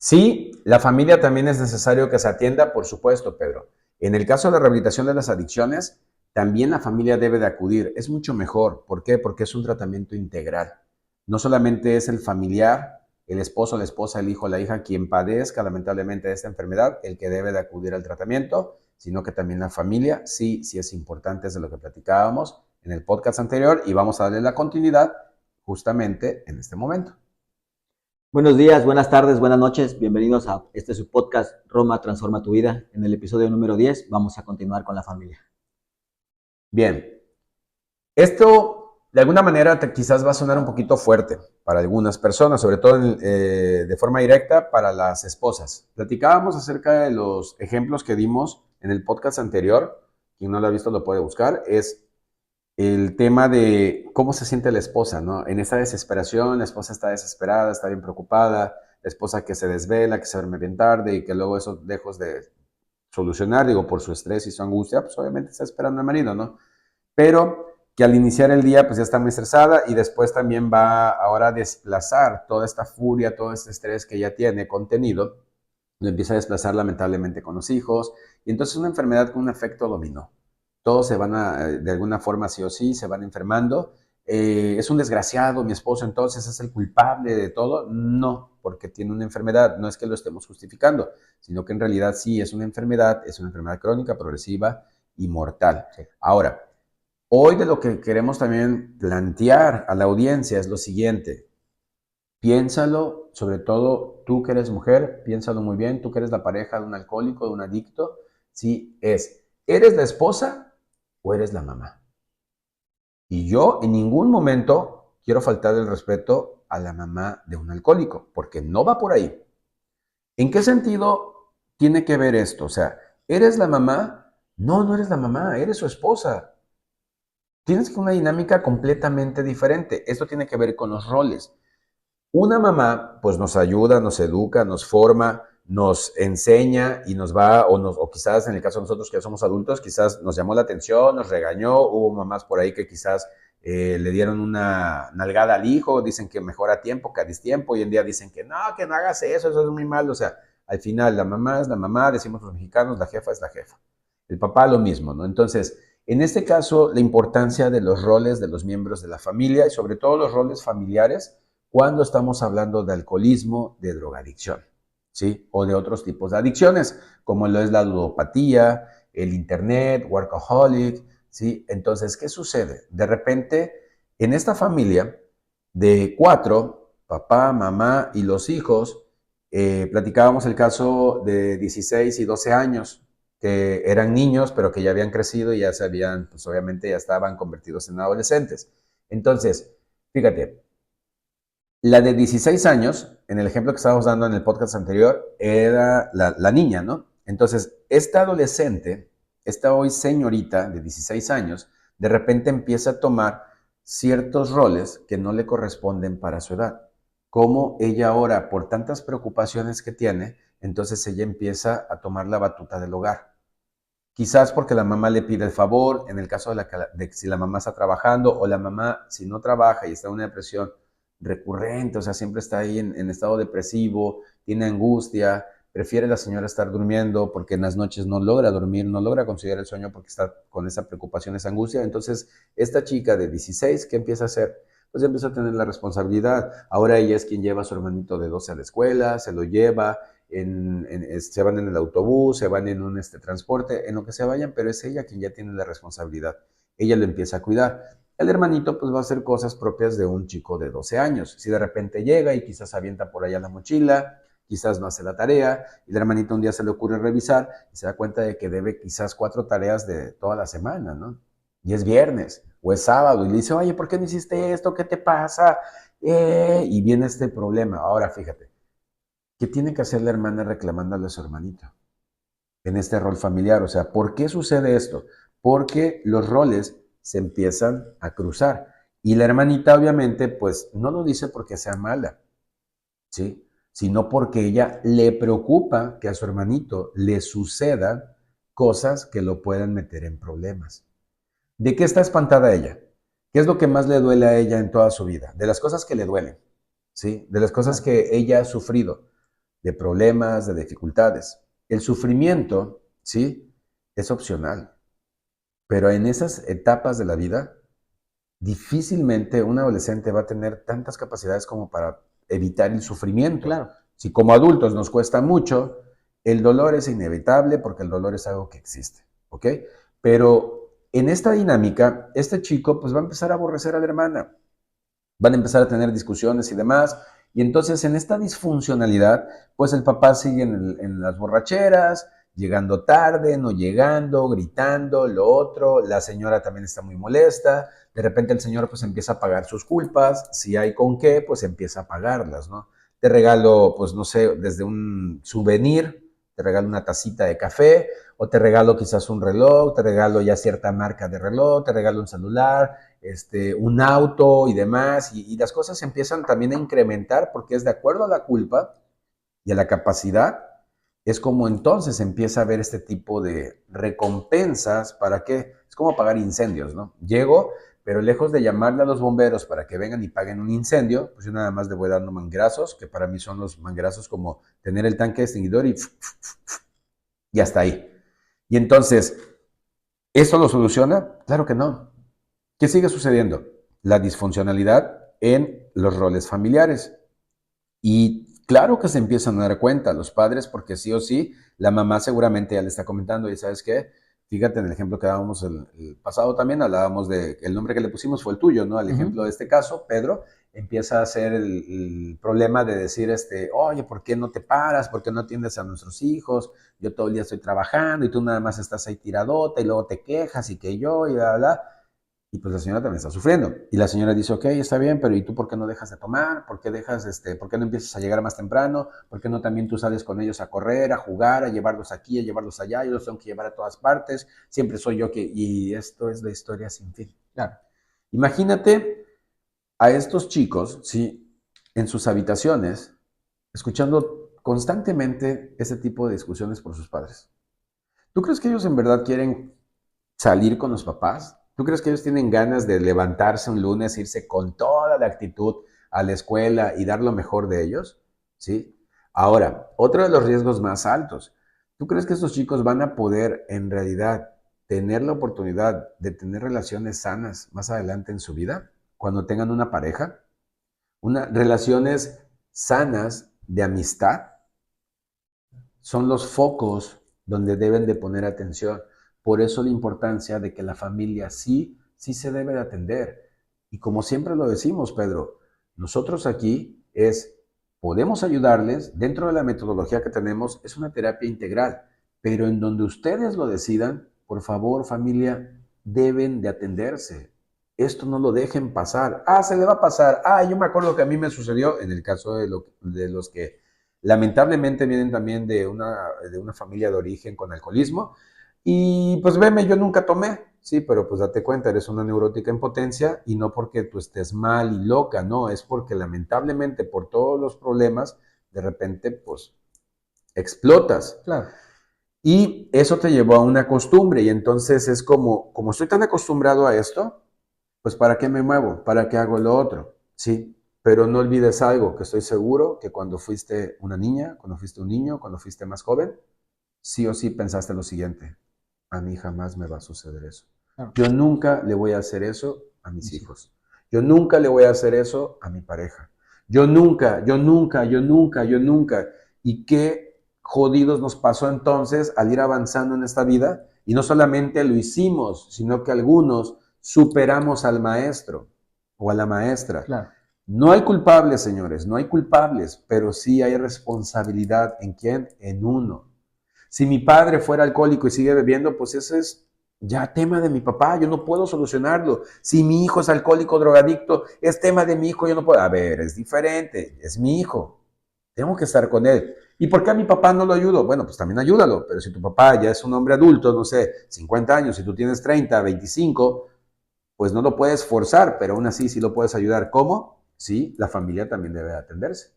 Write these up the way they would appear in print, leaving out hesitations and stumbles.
Sí, la familia también es necesario que se atienda, por supuesto, Pedro. En el caso de la rehabilitación de las adicciones, también la familia debe de acudir. Es mucho mejor. ¿Por qué? Porque es un tratamiento integral. No solamente es el familiar, el esposo, la esposa, el hijo, la hija, quien padezca lamentablemente de esta enfermedad, el que debe de acudir al tratamiento, sino que también la familia, sí, sí es importante, es de lo que platicábamos en el podcast anterior y vamos a darle la continuidad justamente en este momento. Buenos días, buenas tardes, buenas noches. Bienvenidos a su podcast Roma Transforma tu vida. En el episodio número 10 vamos a continuar con la familia. Bien, esto de alguna manera quizás va a sonar un poquito fuerte para algunas personas, sobre todo de forma directa para las esposas. Platicábamos acerca de los ejemplos que dimos en el podcast anterior. Quien no lo ha visto lo puede buscar. Es el tema de cómo se siente la esposa, ¿no? En esta desesperación, la esposa está desesperada, está bien preocupada, la esposa que se desvela, que se duerme bien tarde y que luego eso lejos de solucionar, digo, por su estrés y su angustia, pues obviamente está esperando al marido, ¿no? Pero que al iniciar el día pues ya está muy estresada y después también va ahora a desplazar toda esta furia, todo este estrés que ya tiene contenido, lo empieza a desplazar lamentablemente con los hijos y entonces es una enfermedad con un efecto dominó. Todos se van a, de alguna forma sí o sí, se van enfermando. Es un desgraciado, mi esposo entonces es el culpable de todo. No, porque tiene una enfermedad, no es que lo estemos justificando, sino que en realidad sí es una enfermedad crónica, progresiva y mortal. Sí. Ahora, hoy de lo que queremos también plantear a la audiencia es lo siguiente. Piénsalo, sobre todo tú que eres mujer, piénsalo muy bien, tú que eres la pareja de un alcohólico, de un adicto, si ¿eres la esposa o eres la mamá? Y yo en ningún momento quiero faltar el respeto a la mamá de un alcohólico, porque no va por ahí. ¿En qué sentido tiene que ver esto? O sea, ¿eres la mamá? No, no eres la mamá, eres su esposa. Tienes una dinámica completamente diferente. Esto tiene que ver con los roles. Una mamá, pues nos ayuda, nos educa, nos forma, nos enseña y nos va, o quizás en el caso de nosotros que ya somos adultos, quizás nos llamó la atención, nos regañó, hubo mamás por ahí que quizás le dieron una nalgada al hijo, dicen que mejor a tiempo que a distiempo, hoy en día dicen que no hagas eso es muy malo, o sea, al final la mamá es la mamá, decimos los mexicanos, la jefa es la jefa. El papá lo mismo, ¿no? Entonces, en este caso, la importancia de los roles de los miembros de la familia y sobre todo los roles familiares cuando estamos hablando de alcoholismo, de drogadicción, ¿sí? O de otros tipos de adicciones, como lo es la ludopatía, el internet, workaholic, ¿sí? Entonces, ¿qué sucede? De repente, en esta familia de 4, papá, mamá y los hijos, platicábamos el caso de 16 y 12 años, que eran niños, pero que ya habían crecido y ya se habían, pues obviamente ya estaban convertidos en adolescentes. Entonces, fíjate, la de 16 años, en el ejemplo que estábamos dando en el podcast anterior, era la niña, ¿no? Entonces, esta adolescente, esta hoy señorita de 16 años, de repente empieza a tomar ciertos roles que no le corresponden para su edad. Como ella ahora, por tantas preocupaciones que tiene, entonces ella empieza a tomar la batuta del hogar. Quizás porque la mamá le pide el favor, en el caso de si la mamá está trabajando o la mamá si no trabaja y está en una depresión recurrente, o sea, siempre está ahí en estado depresivo, tiene angustia, prefiere la señora estar durmiendo porque en las noches no logra dormir, no logra conciliar el sueño porque está con esa preocupación, esa angustia. Entonces, esta chica de 16, ¿qué empieza a hacer? Pues empieza a tener la responsabilidad. Ahora ella es quien lleva a su hermanito de 12 a la escuela, se lo lleva, se van en el autobús, se van en un transporte, en lo que se vayan, pero es ella quien ya tiene la responsabilidad. Ella lo empieza a cuidar. El hermanito pues va a hacer cosas propias de un chico de 12 años. Si de repente llega y quizás avienta por allá la mochila, quizás no hace la tarea, y el hermanito un día se le ocurre revisar y se da cuenta de que debe quizás 4 tareas de toda la semana, ¿no? Y es viernes o es sábado y le dice, oye, ¿por qué no hiciste esto? ¿Qué te pasa? Y viene este problema. Ahora fíjate, ¿qué tiene que hacer la hermana reclamándole a su hermanito en este rol familiar? O sea, ¿por qué sucede esto? Porque los roles se empiezan a cruzar. Y la hermanita, obviamente, pues no lo dice porque sea mala, ¿sí? Sino porque ella le preocupa que a su hermanito le sucedan cosas que lo puedan meter en problemas. ¿De qué está espantada ella? ¿Qué es lo que más le duele a ella en toda su vida? De las cosas que le duelen, ¿sí? De las cosas Claro. que ella ha sufrido. de problemas, de dificultades. El sufrimiento, sí, es opcional, pero en esas etapas de la vida, difícilmente un adolescente va a tener tantas capacidades como para evitar el sufrimiento. Claro. Si como adultos nos cuesta mucho, el dolor es inevitable porque el dolor es algo que existe, ¿ok? Pero en esta dinámica, este chico pues va a empezar a aborrecer a la hermana, van a empezar a tener discusiones y demás, y entonces en esta disfuncionalidad, pues el papá sigue en las borracheras, llegando tarde, no llegando, gritando, lo otro, la señora también está muy molesta, de repente el señor pues empieza a pagar sus culpas, si hay con qué, pues empieza a pagarlas, ¿no? Te regalo, pues no sé, desde un souvenir, te regalo una tacita de café, o te regalo quizás un reloj, te regalo ya cierta marca de reloj, te regalo un celular, un auto y demás, y las cosas se empiezan también a incrementar porque es de acuerdo a la culpa y a la capacidad, es como entonces empieza a haber este tipo de recompensas. ¿Para qué? Es como apagar incendios, ¿no? Llego, pero lejos de llamarle a los bomberos para que vengan y paguen un incendio, pues yo nada más le voy dando manguerazos, que para mí son los manguerazos como tener el tanque extinguidor y hasta ahí. Y entonces, ¿eso lo soluciona? Claro que no. ¿Qué sigue sucediendo? La disfuncionalidad en los roles familiares. Y claro que se empiezan a dar cuenta los padres, porque sí o sí, la mamá seguramente ya le está comentando, y ¿sabes qué? Fíjate en el ejemplo que dábamos el pasado también, hablábamos de el nombre que le pusimos fue el tuyo, ¿no? Al ejemplo de este caso, Pedro empieza a hacer el problema de decir, oye, ¿por qué no te paras? ¿Por qué no atiendes a nuestros hijos? Yo todo el día estoy trabajando y tú nada más estás ahí tiradota y luego te quejas y que yo y bla, bla. Y pues la señora también está sufriendo. Y la señora dice, ok, está bien, pero ¿y tú por qué no dejas de tomar? ¿Por qué por qué no empiezas a llegar más temprano? ¿Por qué no también tú sales con ellos a correr, a jugar, a llevarlos aquí, a llevarlos allá? Yo los tengo que llevar a todas partes. Siempre soy yo que... Y esto es la historia sin fin. Claro. Imagínate a estos chicos, ¿sí? En sus habitaciones, escuchando constantemente ese tipo de discusiones por sus padres. ¿Tú crees que ellos en verdad quieren salir con los papás? ¿Tú crees que ellos tienen ganas de levantarse un lunes, irse con toda la actitud a la escuela y dar lo mejor de ellos? ¿Sí? Ahora, otro de los riesgos más altos. ¿Tú crees que estos chicos van a poder en realidad tener la oportunidad de tener relaciones sanas más adelante en su vida? Cuando tengan una pareja, relaciones sanas de amistad son los focos donde deben de poner atención. Por eso la importancia de que la familia sí se debe de atender. Y como siempre lo decimos, Pedro, nosotros aquí podemos ayudarles, dentro de la metodología que tenemos, es una terapia integral, pero en donde ustedes lo decidan, por favor, familia, deben de atenderse. Esto no lo dejen pasar. Se le va a pasar. Yo me acuerdo que a mí me sucedió en el caso de los que lamentablemente vienen también de una familia de origen con alcoholismo. Y pues veme, yo nunca tomé, sí, pero pues date cuenta, eres una neurótica en potencia y no porque tú estés mal y loca, no, es porque lamentablemente por todos los problemas, de repente pues explotas. Claro. Y eso te llevó a una costumbre y entonces es como estoy tan acostumbrado a esto, pues ¿para qué me muevo? ¿Para qué hago lo otro? Sí, pero no olvides algo, que estoy seguro que cuando fuiste una niña, cuando fuiste un niño, cuando fuiste más joven, sí o sí pensaste lo siguiente: a mí jamás me va a suceder eso. Claro. Yo nunca le voy a hacer eso a mis hijos. Yo nunca le voy a hacer eso a mi pareja. Yo nunca, yo nunca, yo nunca, yo nunca. ¿Y qué jodidos nos pasó entonces al ir avanzando en esta vida? Y no solamente lo hicimos, sino que algunos superamos al maestro o a la maestra. Claro. No hay culpables, señores, no hay culpables, pero sí hay responsabilidad. ¿En quién? En uno. Si mi padre fuera alcohólico y sigue bebiendo, pues ese es ya tema de mi papá, yo no puedo solucionarlo. Si mi hijo es alcohólico, drogadicto, es tema de mi hijo, yo no puedo. A ver, es diferente, es mi hijo, tengo que estar con él. ¿Y por qué a mi papá no lo ayudo? Bueno, pues también ayúdalo, pero si tu papá ya es un hombre adulto, no sé, 50 años, si tú tienes 30, 25, pues no lo puedes forzar, pero aún así sí lo puedes ayudar. ¿Cómo? Sí, la familia también debe atenderse.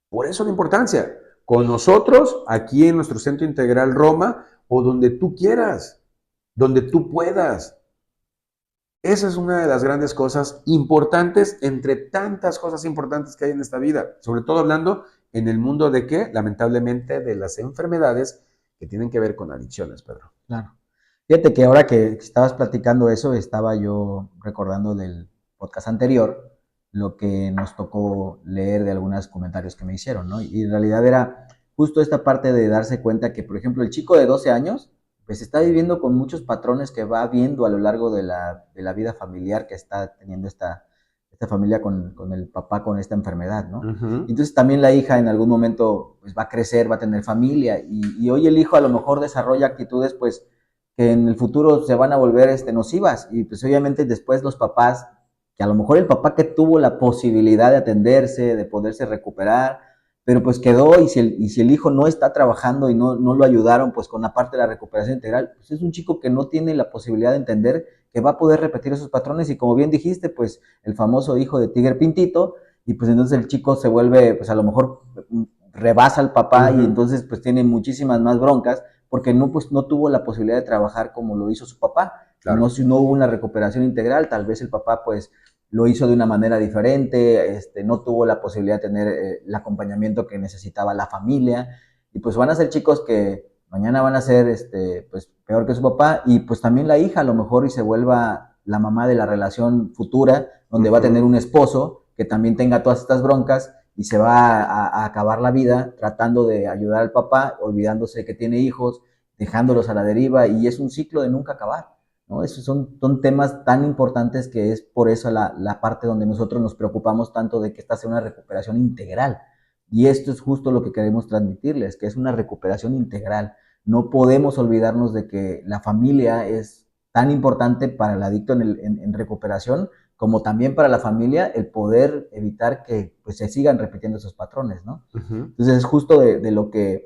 Por eso la importancia. Con nosotros, aquí en nuestro Centro Integral Roma, o donde tú quieras, donde tú puedas. Esa es una de las grandes cosas importantes entre tantas cosas importantes que hay en esta vida, sobre todo hablando ¿En el mundo de qué? Lamentablemente de las enfermedades que tienen que ver con adicciones, Pedro. Claro. Fíjate que ahora que estabas platicando eso, estaba yo recordando del podcast anterior lo que nos tocó leer de algunos comentarios que me hicieron, ¿no? Y en realidad era justo esta parte de darse cuenta que, por ejemplo, el chico de 12 años, pues está viviendo con muchos patrones que va viendo a lo largo de la vida familiar que está teniendo esta familia con el papá con esta enfermedad, ¿no? Ujú. Entonces también la hija en algún momento pues, va a crecer, va a tener familia y hoy el hijo a lo mejor desarrolla actitudes pues que en el futuro se van a volver nocivas y pues obviamente después los papás, que a lo mejor el papá que tuvo la posibilidad de atenderse, de poderse recuperar, pero pues quedó y si el hijo no está trabajando y no lo ayudaron pues con la parte de la recuperación integral, pues es un chico que no tiene la posibilidad de entender que va a poder repetir esos patrones y como bien dijiste, pues el famoso hijo de Tigre Pintito, y pues entonces el chico se vuelve, pues a lo mejor rebasa al papá y Ujú. entonces pues tiene muchísimas más broncas porque no, pues, no tuvo la posibilidad de trabajar como lo hizo su papá. Y no, Claro. si no hubo una recuperación integral, tal vez el papá pues lo hizo de una manera diferente, no tuvo la posibilidad de tener el acompañamiento que necesitaba la familia. Y pues van a ser chicos que mañana van a ser pues peor que su papá y pues también la hija a lo mejor y se vuelva la mamá de la relación futura, donde va a tener Ujú. un esposo que también tenga todas estas broncas y se va a acabar la vida tratando de ayudar al papá, olvidándose que tiene hijos, dejándolos a la deriva y es un ciclo de nunca acabar. ¿No? Esos son temas tan importantes que es por eso la parte donde nosotros nos preocupamos tanto de que esta sea una recuperación integral. Y esto es justo lo que queremos transmitirles, que es una recuperación integral. No podemos olvidarnos de que la familia es tan importante para el adicto en recuperación como también para la familia el poder evitar que pues, se sigan repitiendo esos patrones, ¿no? Ujú. Entonces es justo de lo que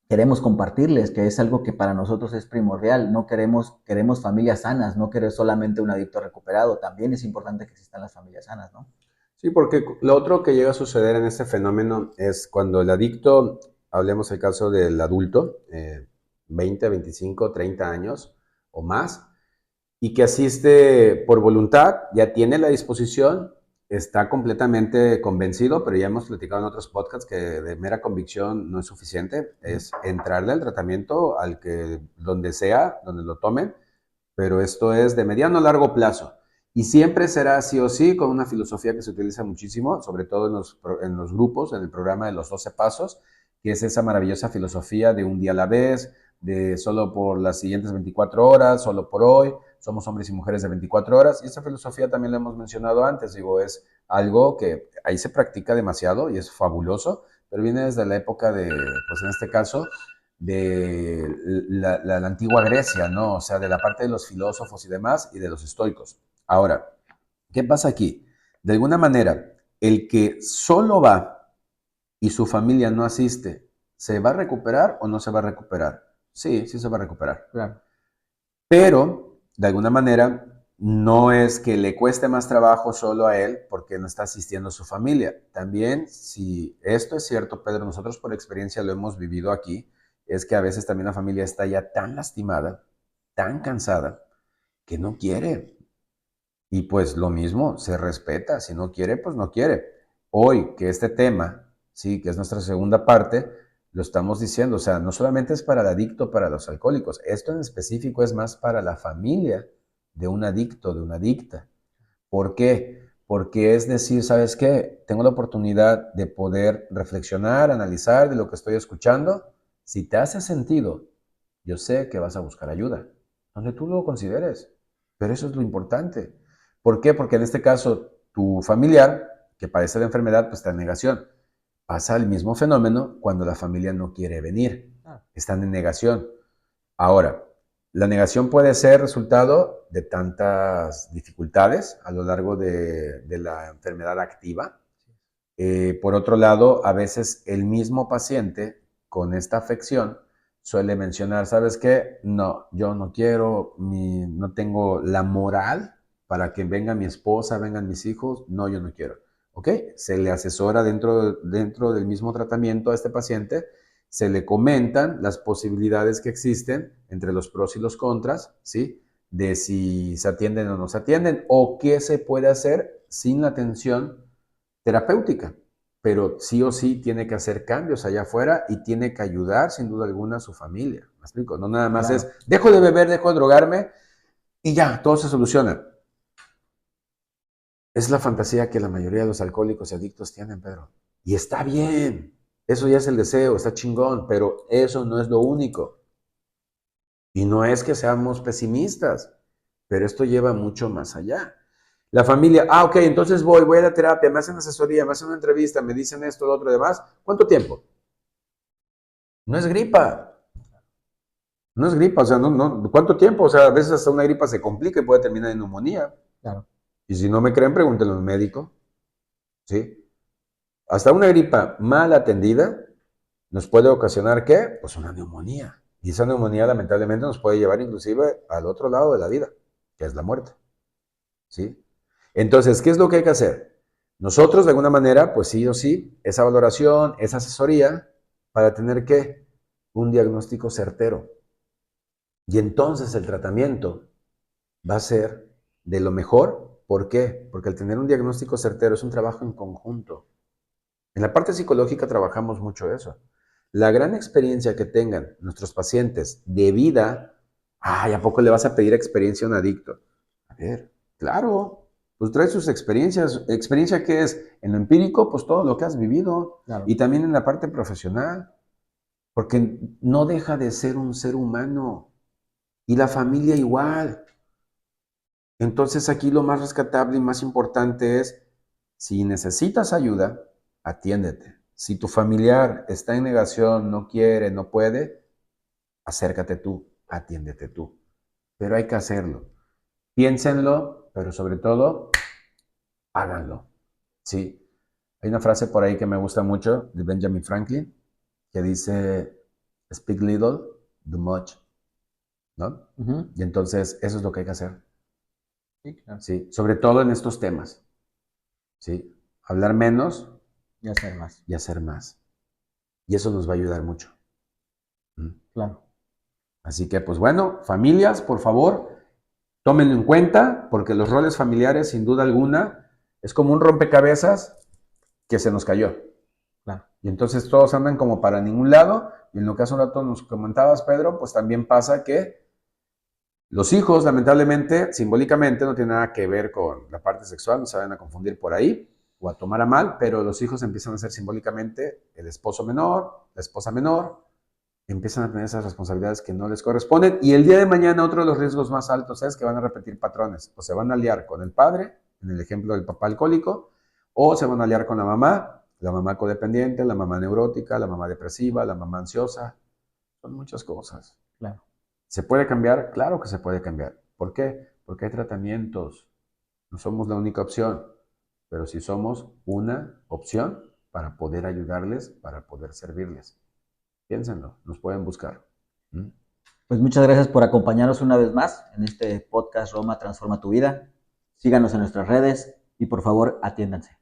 queremos compartirles, que es algo que para nosotros es primordial. No queremos familias sanas, no queremos solamente un adicto recuperado. También es importante que existan las familias sanas, ¿no? Sí, porque lo otro que llega a suceder en este fenómeno es cuando el adicto, hablemos el caso del adulto, 20, 25, 30 años o más, y que asiste por voluntad, ya tiene la disposición, está completamente convencido, pero ya hemos platicado en otros podcasts que de mera convicción no es suficiente, es entrarle al tratamiento al que donde sea, donde lo tomen, pero esto es de mediano a largo plazo. Y siempre será sí o sí con una filosofía que se utiliza muchísimo, sobre todo en los grupos, en el programa de los 12 pasos, que es esa maravillosa filosofía de un día a la vez, de solo por las siguientes 24 horas, solo por hoy, somos hombres y mujeres de 24 horas. Y esa filosofía también la hemos mencionado antes, digo, es algo que ahí se practica demasiado y es fabuloso, pero viene desde la época de, pues en este caso, de la antigua Grecia, ¿no? O sea, de la parte de los filósofos y demás y de los estoicos. Ahora, ¿qué pasa aquí? De alguna manera, el que solo va y su familia no asiste, ¿se va a recuperar o no se va a recuperar? Sí, sí se va a recuperar. Claro. Pero, de alguna manera, no es que le cueste más trabajo solo a él porque no está asistiendo a su familia. También, si esto es cierto, Pedro, nosotros por experiencia lo hemos vivido aquí, es que a veces también la familia está ya tan lastimada, tan cansada, que no quiere. Y pues lo mismo, se respeta, si no quiere, pues no quiere. Hoy que este tema, sí, que es nuestra segunda parte, lo estamos diciendo, o sea, no solamente es para el adicto, para los alcohólicos, esto en específico es más para la familia de un adicto, de una adicta. ¿Por qué? Porque es decir, ¿sabes qué? Tengo la oportunidad de poder reflexionar, analizar de lo que estoy escuchando. Si te hace sentido, yo sé que vas a buscar ayuda, donde tú lo consideres. Pero eso es lo importante. ¿Por qué? Porque en este caso, tu familiar que padece la enfermedad, pues está en negación. Pasa el mismo fenómeno cuando la familia no quiere venir. Ah, Están en negación. Ahora, la negación puede ser resultado de tantas dificultades a lo largo de la enfermedad activa. Por otro lado, a veces el mismo paciente con esta afección suele mencionar, ¿sabes qué? No, yo no quiero, no tengo la moral para que venga mi esposa, vengan mis hijos, no, yo no quiero. ¿Ok? Se le asesora dentro del mismo tratamiento a este paciente, se le comentan las posibilidades que existen entre los pros y los contras, ¿sí? De si se atienden o no se atienden, o qué se puede hacer sin la atención terapéutica. pero sí o sí tiene que hacer cambios allá afuera y tiene que ayudar sin duda alguna a su familia. ¿Me explico? No nada más Claro. es, dejo de beber, dejo de drogarme y ya, todo se soluciona. Es la fantasía que la mayoría de los alcohólicos y adictos tienen, Pedro. Y está bien. Eso ya es el deseo, está chingón, pero eso no es lo único. Y no es que seamos pesimistas, pero esto lleva mucho más allá. La familia, ok, entonces voy a la terapia, me hacen asesoría, me hacen una entrevista, me dicen esto, lo otro, demás. ¿Cuánto tiempo? No es gripa. No es gripa, o sea, ¿cuánto tiempo? O sea, a veces hasta una gripa se complica y puede terminar en neumonía. Claro. Y si no me creen, pregúntenle a un médico, ¿sí? Hasta una gripa mal atendida nos puede ocasionar, ¿qué? Pues una neumonía. Y esa neumonía lamentablemente nos puede llevar inclusive al otro lado de la vida, que es la muerte, ¿sí? Entonces, ¿qué es lo que hay que hacer? Nosotros, de alguna manera, pues sí o sí, esa valoración, esa asesoría, para tener, ¿qué? Un diagnóstico certero. Y entonces el tratamiento va a ser de lo mejor. ¿Por qué? Porque al tener un diagnóstico certero es un trabajo en conjunto. En la parte psicológica trabajamos mucho eso. La gran experiencia que tengan nuestros pacientes de vida, ay, ¿a poco le vas a pedir experiencia a un adicto? A ver, claro, pues trae sus experiencias. ¿Experiencia qué es? En lo empírico, pues todo lo que has vivido. Claro. Y también en la parte profesional, porque no deja de ser un ser humano. Y la familia igual. Entonces aquí lo más rescatable y más importante es, si necesitas ayuda, atiéndete. Si tu familiar está en negación, no quiere, no puede, acércate tú, atiéndete tú. Pero hay que hacerlo. Piénsenlo, pero sobre todo, háganlo. Sí. Hay una frase por ahí que me gusta mucho de Benjamin Franklin que dice, speak little, do much, ¿no? Ujú. Y entonces eso es lo que hay que hacer. Sí, claro. Sí, sobre todo en estos temas. ¿Sí? Hablar menos Y hacer más. y hacer más. Y eso nos va a ayudar mucho. ¿Mm? Claro. Así que, pues bueno, familias, por favor, tómenlo en cuenta, porque los roles familiares, sin duda alguna, es como un rompecabezas que se nos cayó. Claro. Y entonces todos andan como para ningún lado. Y en lo que hace un rato nos comentabas, Pedro, pues también pasa que los hijos, lamentablemente, simbólicamente, no tienen nada que ver con la parte sexual, no se vayan a confundir por ahí o a tomar a mal, pero los hijos empiezan a ser simbólicamente el esposo menor, la esposa menor, empiezan a tener esas responsabilidades que no les corresponden y el día de mañana otro de los riesgos más altos es que van a repetir patrones, o se van a liar con el padre, en el ejemplo del papá alcohólico, o se van a liar con la mamá codependiente, la mamá neurótica, la mamá depresiva, la mamá ansiosa, son muchas cosas. Claro. ¿Se puede cambiar? Claro que se puede cambiar. ¿Por qué? Porque hay tratamientos. No somos la única opción, pero sí somos una opción para poder ayudarles, para poder servirles. Piénsenlo, nos pueden buscar. ¿Mm? Pues muchas gracias por acompañarnos una vez más en este podcast Roma Transforma tu Vida. Síganos en nuestras redes y por favor atiéndanse.